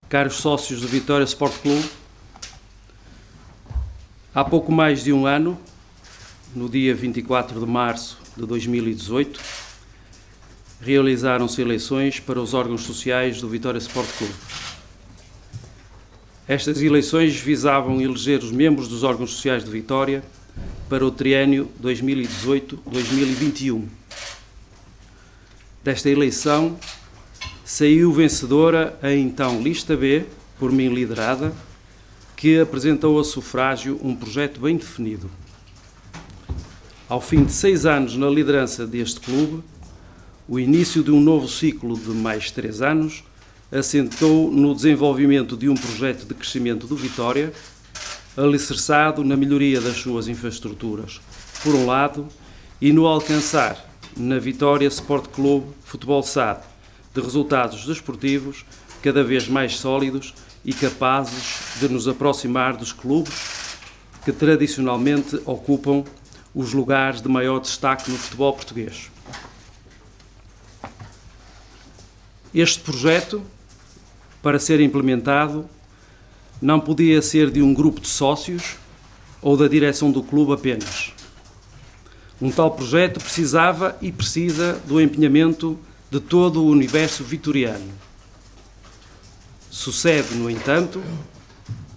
Caros sócios do Vitória Sport Clube, há pouco mais de um ano, no dia 24 de março de 2018, realizaram-se eleições para os órgãos sociais do Vitória Sport Clube. Estas eleições visavam eleger os membros dos órgãos sociais de Vitória para o triênio 2018-2021. Desta eleição, saiu vencedora a então Lista B, por mim liderada, que apresentou a sufrágio um projeto bem definido. Ao fim de 6 anos na liderança deste clube, o início de um novo ciclo de mais 3 anos assentou no desenvolvimento de um projeto de crescimento do Vitória, alicerçado na melhoria das suas infraestruturas, por um lado, e no alcançar, na Vitória Sport Clube Futebol SAD, de resultados desportivos cada vez mais sólidos e capazes de nos aproximar dos clubes que tradicionalmente ocupam os lugares de maior destaque no futebol português. Este projeto, para ser implementado, não podia ser de um grupo de sócios ou da direção do clube apenas. Um tal projeto precisava e precisa do empenhamento de todo o universo vitoriano. Sucede, no entanto,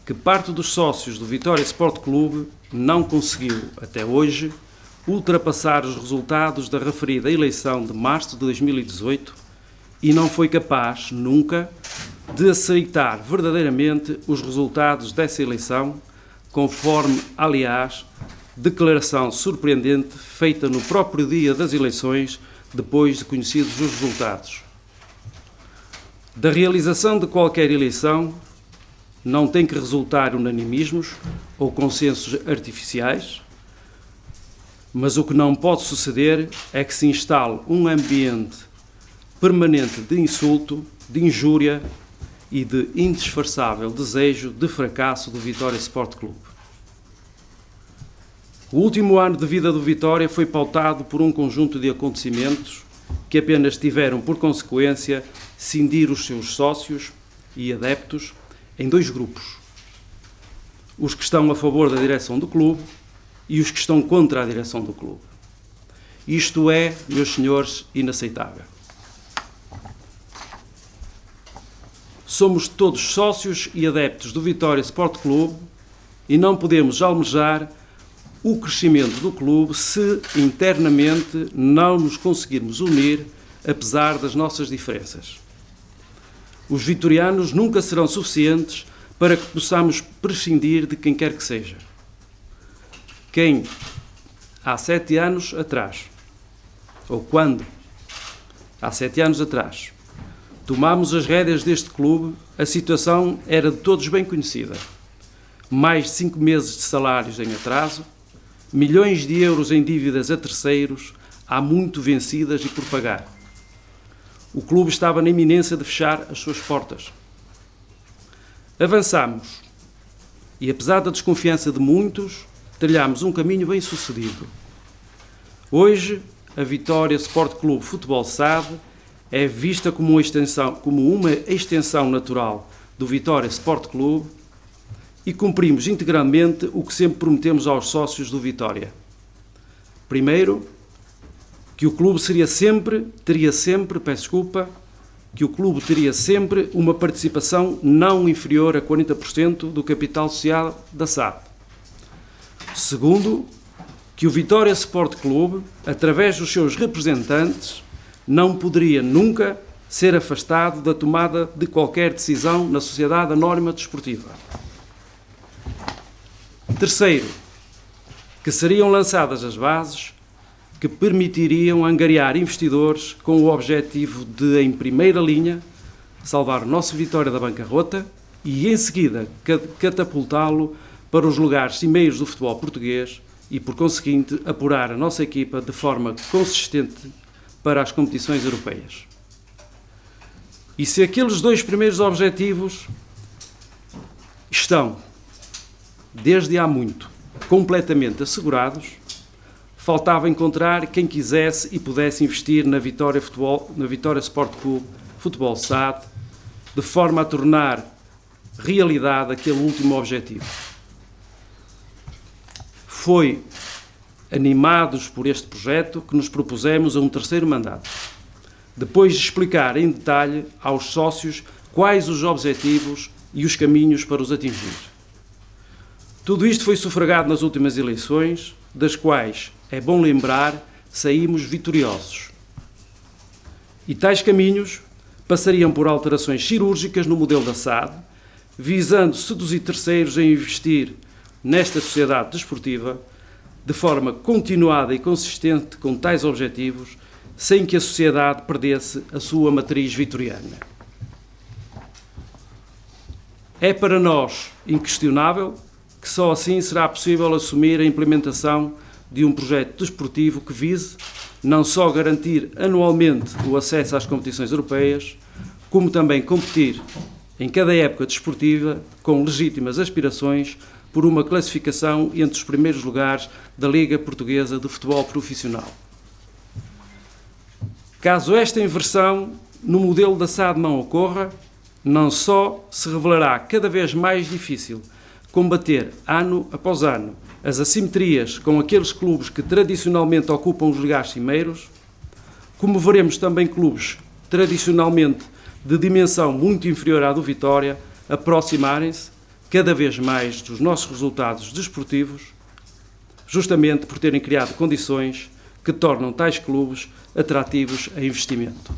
que parte dos sócios do Vitória Sport Clube não conseguiu, até hoje, ultrapassar os resultados da referida eleição de março de 2018 e não foi capaz, nunca, de aceitar verdadeiramente os resultados dessa eleição, conforme, aliás, declaração surpreendente feita no próprio dia das eleições, depois de conhecidos os resultados. Da realização de qualquer eleição não tem que resultar unanimismos ou consensos artificiais, mas o que não pode suceder é que se instale um ambiente permanente de insulto, de injúria e de indisfarçável desejo de fracasso do Vitória Sport Clube. O último ano de vida do Vitória foi pautado por um conjunto de acontecimentos que apenas tiveram por consequência cindir os seus sócios e adeptos em 2 grupos. Os que estão a favor da direção do clube e os que estão contra a direção do clube. Isto é, meus senhores, inaceitável. Somos todos sócios e adeptos do Vitória Sport Clube e não podemos almejar o crescimento do clube se internamente não nos conseguirmos unir, apesar das nossas diferenças. Os vitorianos nunca serão suficientes para que possamos prescindir de quem quer que seja. Quem, há 7 anos atrás, ou quando, há 7 anos atrás, tomámos as rédeas deste clube, a situação era de todos bem conhecida. Mais de 5 meses de salários em atraso, milhões de euros em dívidas a terceiros, há muito vencidas e por pagar. O clube estava na iminência de fechar as suas portas. Avançámos e, apesar da desconfiança de muitos, trilhámos um caminho bem sucedido. Hoje, a Vitória Sport Clube Futebol SAD é vista como uma extensão natural do Vitória Sport Clube e cumprimos integralmente o que sempre prometemos aos sócios do Vitória. Primeiro, que o clube teria sempre uma participação não inferior a 40% do capital social da SAD. Segundo, que o Vitória Sport Clube, através dos seus representantes, não poderia nunca ser afastado da tomada de qualquer decisão na sociedade anónima desportiva. Terceiro, que seriam lançadas as bases que permitiriam angariar investidores com o objetivo de, em primeira linha, salvar o nosso Vitória da bancarrota e, em seguida, catapultá-lo para os lugares cimeiros do futebol português e, por conseguinte, apurar a nossa equipa de forma consistente para as competições europeias. E se aqueles 2 primeiros objetivos estão, desde há muito, completamente assegurados, faltava encontrar quem quisesse e pudesse investir na Vitória Sport Clube Futebol SAD, de forma a tornar realidade aquele último objetivo. Foi animados por este projeto que nos propusemos a um terceiro mandato, depois de explicar em detalhe aos sócios quais os objetivos e os caminhos para os atingir. Tudo isto foi sufragado nas últimas eleições, das quais, é bom lembrar, saímos vitoriosos. E tais caminhos passariam por alterações cirúrgicas no modelo da SAD, visando seduzir terceiros a investir nesta sociedade desportiva de forma continuada e consistente com tais objetivos, sem que a sociedade perdesse a sua matriz vitoriana. É para nós inquestionável que só assim será possível assumir a implementação de um projeto desportivo que vise não só garantir anualmente o acesso às competições europeias, como também competir em cada época desportiva com legítimas aspirações por uma classificação entre os primeiros lugares da Liga Portuguesa de Futebol Profissional. Caso esta inversão no modelo da SAD não ocorra, não só se revelará cada vez mais difícil combater, ano após ano, as assimetrias com aqueles clubes que tradicionalmente ocupam os lugares cimeiros, como veremos também clubes tradicionalmente de dimensão muito inferior à do Vitória aproximarem-se cada vez mais dos nossos resultados desportivos, justamente por terem criado condições que tornam tais clubes atrativos a investimento.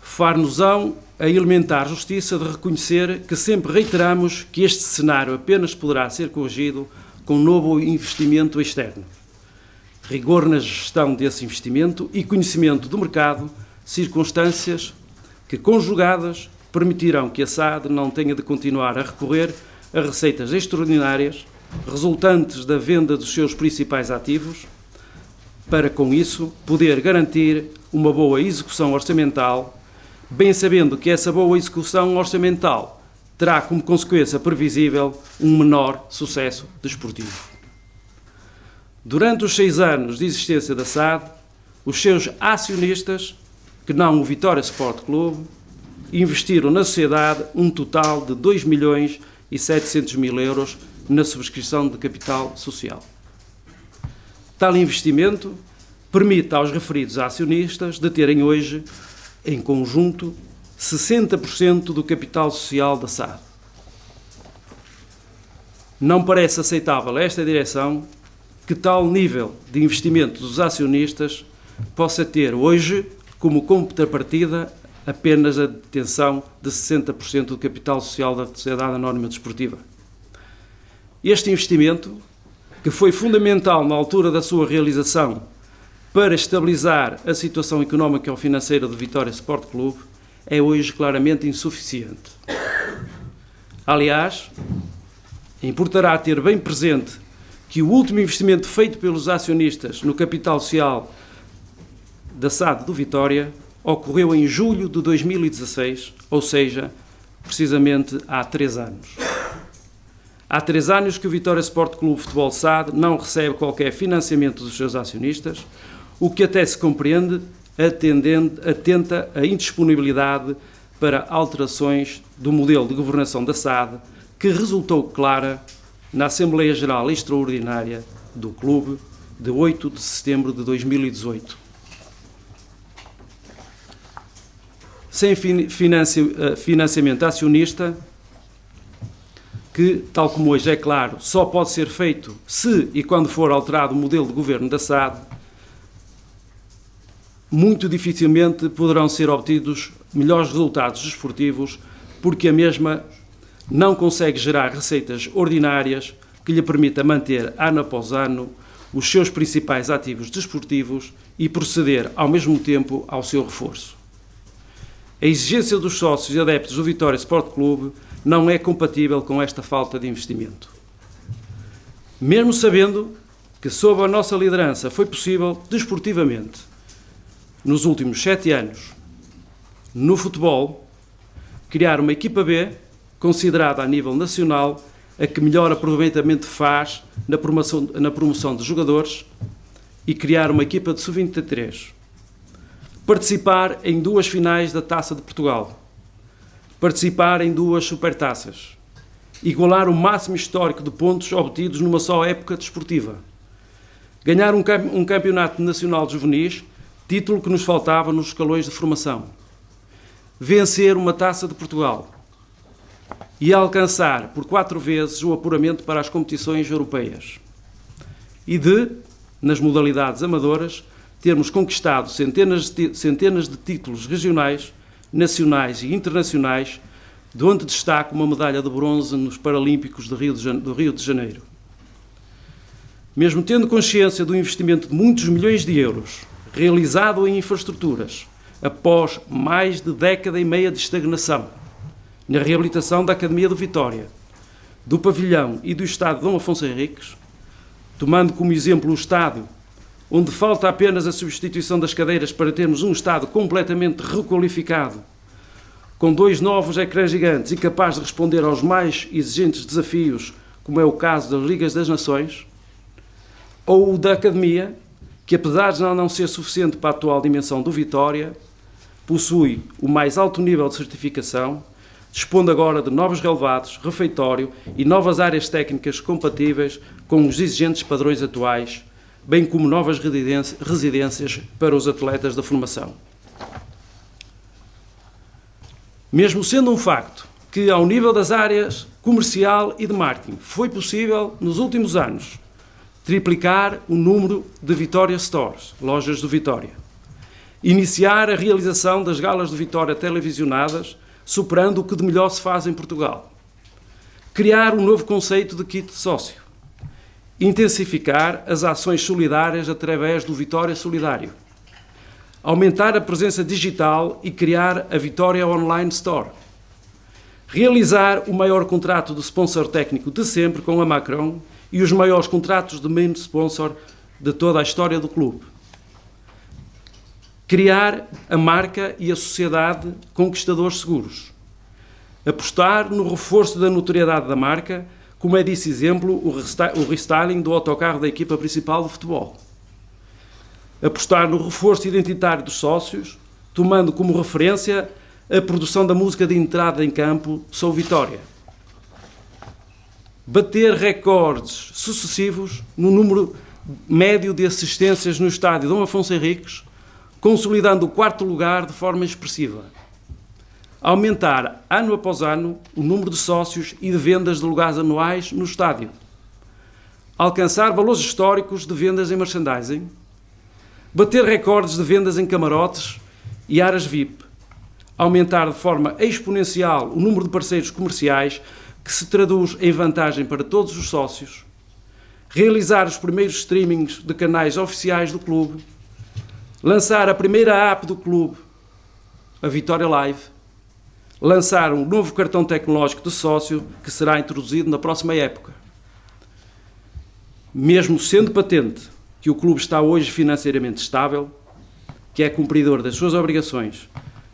Far-nos-ão a elementar justiça de reconhecer que sempre reiteramos que este cenário apenas poderá ser corrigido com novo investimento externo, rigor na gestão desse investimento e conhecimento do mercado, circunstâncias que, conjugadas, permitirão que a SAD não tenha de continuar a recorrer a receitas extraordinárias resultantes da venda dos seus principais ativos, para, com isso, poder garantir uma boa execução orçamental, bem sabendo que essa boa execução orçamental terá como consequência previsível um menor sucesso desportivo. Durante os 6 anos de existência da SAD, os seus acionistas, que não o Vitória Sport Clube, investiram na sociedade um total de 2.700.000 euros na subscrição de capital social. Tal investimento permite aos referidos acionistas de terem hoje, em conjunto, 60% do capital social da SAD. Não parece aceitável a esta direção que tal nível de investimento dos acionistas possa ter hoje como contrapartida apenas a detenção de 60% do capital social da Sociedade Anónima Desportiva. Este investimento, que foi fundamental na altura da sua realização para estabilizar a situação económica ou financeira do Vitória Sport Clube, é hoje claramente insuficiente. Aliás, importará ter bem presente que o último investimento feito pelos acionistas no capital social da SAD do Vitória ocorreu em julho de 2016, ou seja, precisamente há 3 anos. Há 3 anos que o Vitória Sport Clube Futebol SAD não recebe qualquer financiamento dos seus acionistas, o que até se compreende atenta à indisponibilidade para alterações do modelo de governação da SAD, que resultou clara na Assembleia Geral Extraordinária do Clube de 8 de setembro de 2018. Sem financiamento acionista, que, tal como hoje é claro, só pode ser feito se e quando for alterado o modelo de governo da SAD, muito dificilmente poderão ser obtidos melhores resultados desportivos, porque a mesma não consegue gerar receitas ordinárias que lhe permita manter, ano após ano, os seus principais ativos desportivos e proceder, ao mesmo tempo, ao seu reforço. A exigência dos sócios e adeptos do Vitória Sport Clube não é compatível com esta falta de investimento. Mesmo sabendo que, sob a nossa liderança, foi possível, desportivamente, nos últimos 7 anos, no futebol, criar uma equipa B, considerada a nível nacional, a que melhor aproveitamento faz na promoção de jogadores, e criar uma equipa de sub-23. Participar em 2 finais da Taça de Portugal, participar em 2 supertaças, igualar o máximo histórico de pontos obtidos numa só época desportiva, ganhar um campeonato nacional de juvenis, título que nos faltava nos escalões de formação, vencer uma Taça de Portugal e alcançar por 4 vezes o apuramento para as competições europeias e nas modalidades amadoras, termos conquistado centenas de títulos regionais, nacionais e internacionais, de onde destaco uma medalha de bronze nos Paralímpicos do Rio de Janeiro. Mesmo tendo consciência do investimento de muitos milhões de euros realizado em infraestruturas, após mais de década e meia de estagnação, na reabilitação da Academia do Vitória, do Pavilhão e do Estádio Dom Afonso Henriques, tomando como exemplo o estádio, onde falta apenas a substituição das cadeiras para termos um estádio completamente requalificado, com 2 novos ecrãs gigantes e capaz de responder aos mais exigentes desafios, como é o caso das Ligas das Nações, ou o da Academia, que apesar de não ser suficiente para a atual dimensão do Vitória, possui o mais alto nível de certificação, dispondo agora de novos relevados, refeitório e novas áreas técnicas compatíveis com os exigentes padrões atuais, bem como novas residências para os atletas da formação. Mesmo sendo um facto que, ao nível das áreas comercial e de marketing, foi possível, nos últimos anos, triplicar o número de Vitória Stores, lojas do Vitória, iniciar a realização das galas do Vitória televisionadas, superando o que de melhor se faz em Portugal, criar um novo conceito de kit de sócio, intensificar as ações solidárias através do Vitória Solidário, aumentar a presença digital e criar a Vitória Online Store, realizar o maior contrato de sponsor técnico de sempre com a Macron e os maiores contratos de main sponsor de toda a história do clube, criar a marca e a sociedade Conquistadores Seguros, apostar no reforço da notoriedade da marca, como é desse exemplo o restyling do autocarro da equipa principal de futebol, apostar no reforço identitário dos sócios, tomando como referência a produção da música de entrada em campo Sou Vitória, bater recordes sucessivos no número médio de assistências no estádio Dom Afonso Henriques, consolidando o 4º lugar de forma expressiva, aumentar ano após ano o número de sócios e de vendas de lugares anuais no estádio, alcançar valores históricos de vendas em merchandising, bater recordes de vendas em camarotes e áreas VIP, aumentar de forma exponencial o número de parceiros comerciais, que se traduz em vantagem para todos os sócios, realizar os primeiros streamings de canais oficiais do clube, lançar a primeira app do clube, a Vitória Live, lançar um novo cartão tecnológico de sócio que será introduzido na próxima época. Mesmo sendo patente que o clube está hoje financeiramente estável, que é cumpridor das suas obrigações,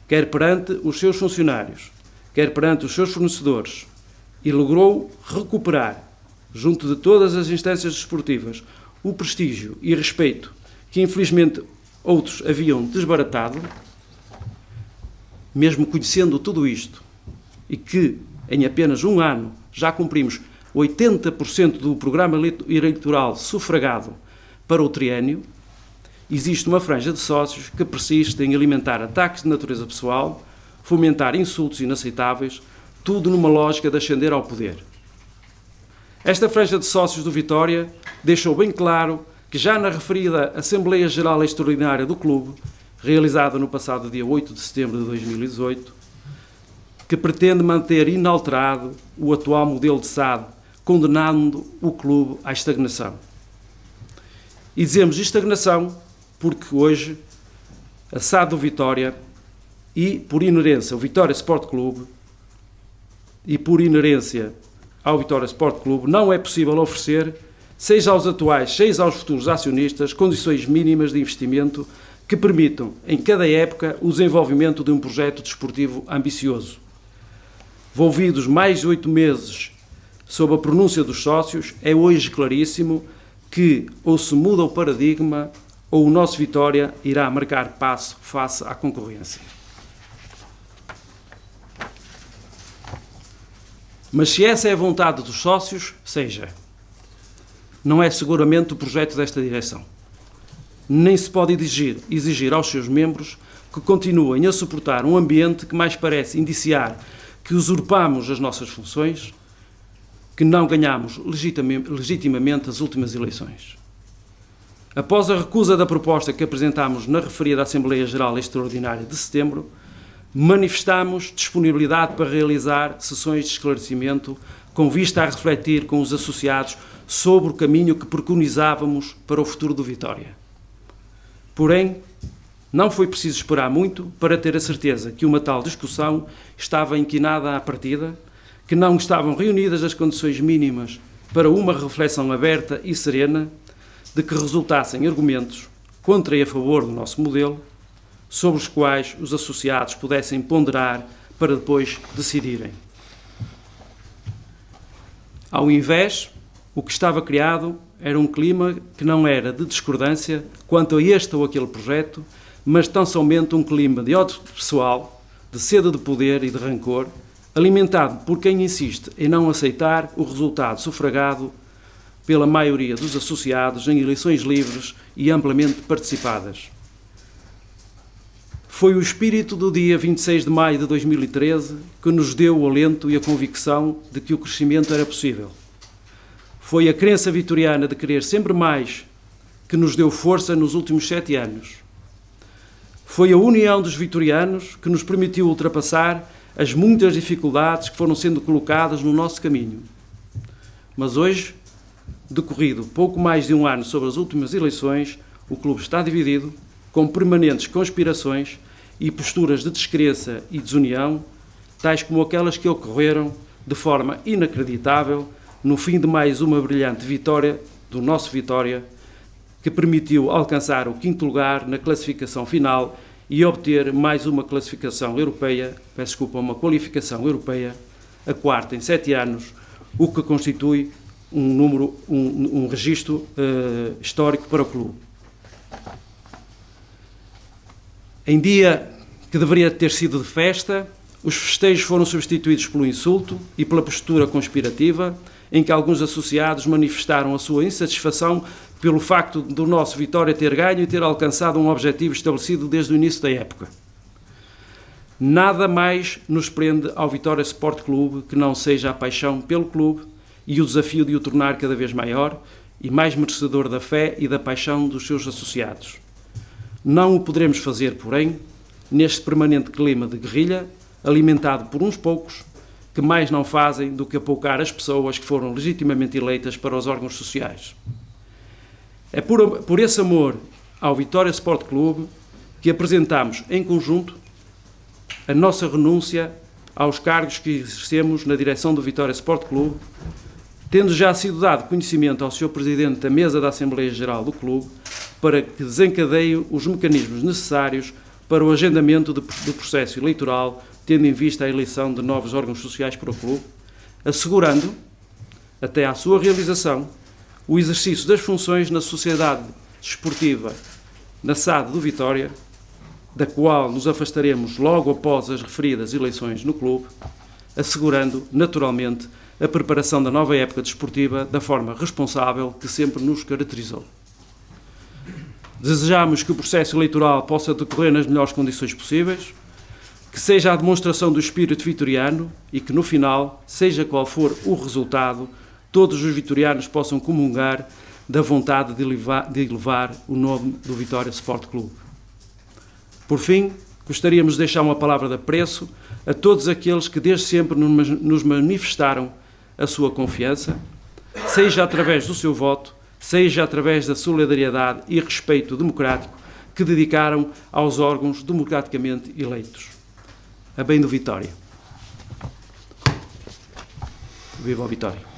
quer perante os seus funcionários, quer perante os seus fornecedores, e logrou recuperar, junto de todas as instâncias desportivas, o prestígio e respeito que, infelizmente, outros haviam desbaratado, mesmo conhecendo tudo isto, e que, em apenas um ano, já cumprimos 80% do programa eleitoral sufragado para o triênio, existe uma franja de sócios que persiste em alimentar ataques de natureza pessoal, fomentar insultos inaceitáveis, tudo numa lógica de ascender ao poder. Esta franja de sócios do Vitória deixou bem claro que já na referida Assembleia Geral Extraordinária do clube, realizada no passado dia 8 de setembro de 2018, que pretende manter inalterado o atual modelo de SAD, condenando o clube à estagnação. E dizemos estagnação porque hoje a SAD do Vitória e, por inerência, o Vitória Sport Clube e, por inerência ao Vitória Sport Clube, não é possível oferecer, seja aos atuais, seja aos futuros acionistas, condições mínimas de investimento que permitam, em cada época, o desenvolvimento de um projeto desportivo ambicioso. Envolvidos mais de 8 meses sob a pronúncia dos sócios, é hoje claríssimo que ou se muda o paradigma ou o nosso Vitória irá marcar passo face à concorrência. Mas se essa é a vontade dos sócios, seja. Não é seguramente o projeto desta direção. Nem se pode exigir aos seus membros que continuem a suportar um ambiente que mais parece indiciar que usurpamos as nossas funções, que não ganhamos legitimamente as últimas eleições. Após a recusa da proposta que apresentámos na referida Assembleia Geral Extraordinária de setembro, manifestámos disponibilidade para realizar sessões de esclarecimento com vista a refletir com os associados sobre o caminho que preconizávamos para o futuro do Vitória. Porém, não foi preciso esperar muito para ter a certeza que uma tal discussão estava inquinada à partida, que não estavam reunidas as condições mínimas para uma reflexão aberta e serena, de que resultassem argumentos contra e a favor do nosso modelo, sobre os quais os associados pudessem ponderar para depois decidirem. Ao invés, o que estava criado era um clima que não era de discordância quanto a este ou aquele projeto, mas tão somente um clima de ódio pessoal, de sede de poder e de rancor, alimentado por quem insiste em não aceitar o resultado sufragado pela maioria dos associados em eleições livres e amplamente participadas. Foi o espírito do dia 26 de maio de 2013 que nos deu o alento e a convicção de que o crescimento era possível. Foi a crença vitoriana de querer sempre mais que nos deu força nos últimos 7 anos. Foi a união dos vitorianos que nos permitiu ultrapassar as muitas dificuldades que foram sendo colocadas no nosso caminho. Mas hoje, decorrido pouco mais de um ano sobre as últimas eleições, o clube está dividido, com permanentes conspirações e posturas de descrença e desunião, tais como aquelas que ocorreram de forma inacreditável no fim de mais uma brilhante vitória do nosso Vitória, que permitiu alcançar o 5º lugar na classificação final e obter mais uma classificação europeia, uma qualificação europeia, a 4ª em 7 anos, o que constitui um registro histórico para o clube. Em dia que deveria ter sido de festa, os festejos foram substituídos pelo insulto e pela postura conspirativa, em que alguns associados manifestaram a sua insatisfação pelo facto do nosso Vitória ter ganho e ter alcançado um objetivo estabelecido desde o início da época. Nada mais nos prende ao Vitória Sport Clube que não seja a paixão pelo clube e o desafio de o tornar cada vez maior e mais merecedor da fé e da paixão dos seus associados. Não o poderemos fazer, porém, neste permanente clima de guerrilha, alimentado por uns poucos, que mais não fazem do que apoucar as pessoas que foram legitimamente eleitas para os órgãos sociais. É por esse amor ao Vitória Sport Clube que apresentamos em conjunto a nossa renúncia aos cargos que exercemos na direção do Vitória Sport Clube, tendo já sido dado conhecimento ao Sr. Presidente da Mesa da Assembleia Geral do Clube para que desencadeie os mecanismos necessários para o agendamento do processo eleitoral, tendo em vista a eleição de novos órgãos sociais para o clube, assegurando, até à sua realização, o exercício das funções na Sociedade Desportiva na SAD do Vitória, da qual nos afastaremos logo após as referidas eleições no clube, assegurando, naturalmente, a preparação da nova época desportiva da forma responsável que sempre nos caracterizou. Desejamos que o processo eleitoral possa decorrer nas melhores condições possíveis, que seja a demonstração do espírito vitoriano e que, no final, seja qual for o resultado, todos os vitorianos possam comungar da vontade de elevar o nome do Vitória Sport Clube. Por fim, gostaríamos de deixar uma palavra de apreço a todos aqueles que desde sempre nos manifestaram a sua confiança, seja através do seu voto, seja através da solidariedade e respeito democrático que dedicaram aos órgãos democraticamente eleitos. A bem do Vitória. Viva o Vitória!